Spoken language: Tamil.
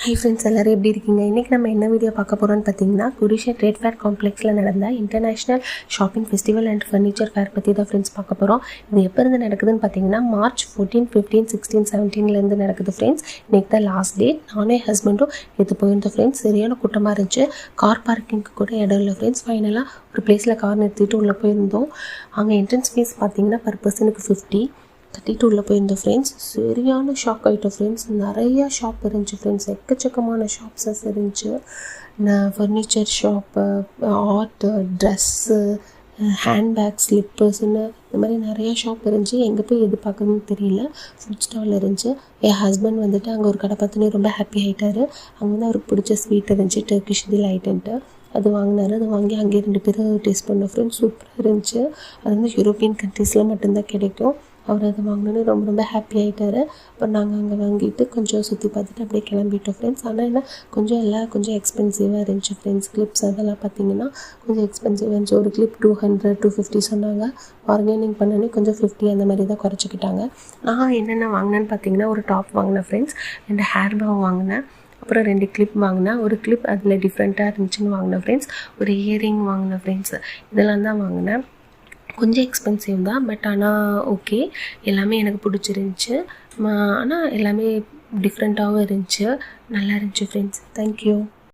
ஹை ஃப்ரெண்ட்ஸ், எல்லோரும் எப்படி இருக்கீங்க? இன்றைக்கி நம்ம என்ன வீடியோ பார்க்க போகிறோன்னு பார்த்தீங்கன்னா, குடிஷா ட்ரேட் ஃபேர் காம்ப்ளெக்ஸில் நடந்த international shopping festival and furniture fair பற்றி தான் ஃப்ரெண்ட்ஸ் பார்க்க போகிறோம். இது எப்போ இருந்து நடக்குதுன்னு பார்த்தீங்கன்னா, மார்ச் 14, 15, 16, 17 நடக்குது ஃப்ரெண்ட்ஸ். இன்றைக்கி தான் லாஸ்ட் டேட். நானே ஹஸ்பண்டும் எடுத்து போயிருந்தோம் ஃப்ரெண்ட்ஸ். சரியான கூட்டமாக இருந்துச்சு. கார் பார்க்கிங்க்கு கூட இடம் இல்லை ஃப்ரெண்ட்ஸ். ஃபைனலாக ஒரு பிளேஸில் கார் நிறுத்திட்டு உள்ளே போயிருந்தோம். அங்கே என்ட்ரன்ஸ் ஃபீஸ் பார்த்தீங்கன்னா பர் பர்சனுக்கு 50 கட்டிட்டு உள்ளே போயிருந்தோம் ஃப்ரெண்ட்ஸ். சரியான ஷாக் ஆகிட்டோம் ஃப்ரெண்ட்ஸ். நிறையா ஷாப் இருந்துச்சு ஃப்ரெண்ட்ஸ். எக்கச்சக்கமான ஷாப்ஸஸ் இருந்துச்சு. Furniture shop, art, dress, handbag, ஸ்லிப்பர்ஸ்ன்னு இந்த மாதிரி நிறையா ஷாப் இருந்துச்சு. எங்கே போய் எது பார்க்கணுன்னு தெரியல. ஃபுட் ஸ்டால் இருந்துச்சு. என் ஹஸ்பண்ட் வந்துட்டு அங்கே ஒரு கடை பார்த்துன்னு ரொம்ப ஹாப்பி ஆகிட்டார். அங்கே வந்து அவருக்கு பிடிச்ச ஸ்வீட் இருந்துச்சு, டர்க்கிஷ் டிலைட்டுன்ட்டு. அது வாங்கினார். அது வாங்கி அங்கேயே 2 பேரும் டேஸ்ட் பண்ணோம் ஃப்ரெண்ட்ஸ். சூப்பராக இருந்துச்சு. அது வந்து யூரோப்பியன் கண்ட்ரீஸில் மட்டும்தான் கிடைக்கும். அவர் அதை வாங்கினோன்னு ரொம்ப ஹாப்பி ஆகிட்டார். அப்புறம் நாங்கள் அங்கே வாங்கிட்டு கொஞ்சம் சுற்றி பார்த்துட்டு அப்படியே கிளம்பிட்டோம் ஃப்ரெண்ட்ஸ். ஆனால் என்ன கொஞ்சம் எக்ஸ்பென்சிவாக இருந்துச்சு ஃப்ரெண்ட்ஸ். கிளிப்ஸ் அதெல்லாம் பார்த்திங்கன்னா கொஞ்சம் எக்ஸ்பென்சிவாக இருந்துச்சு. ஒரு கிளிப் 200, 250 சொன்னாங்க. பார்கெனிங் பண்ணனே கொஞ்சம் 50 அந்த மாதிரி தான் குறைச்சிக்கிட்டாங்க. நான் என்னென்ன வாங்கினேன்னு பார்த்தீங்கன்னா, ஒரு டாப் வாங்கினேன் ஃப்ரெண்ட்ஸ், 2 ஹேர் பேக் வாங்கினேன், அப்புறம் 2 கிளிப் வாங்கினேன். ஒரு கிளிப் அதில் டிஃப்ரெண்ட்டாக இருந்துச்சுன்னு வாங்கினேன் ஃப்ரெண்ட்ஸ். ஒரு இயரிங் வாங்கினேன் ஃப்ரெண்ட்ஸ். இதெல்லாம் தான் வாங்கினேன். கொஞ்சம் எக்ஸ்பென்சிவ் தான், பட் ஆனால் ஓகே, எல்லாமே எனக்கு பிடிச்சிருந்துச்சி. ஆனால் எல்லாமே டிஃப்ரெண்ட்டாகவும் இருந்துச்சு. நல்லா இருந்துச்சு ஃப்ரெண்ட்ஸ். தேங்க்யூ.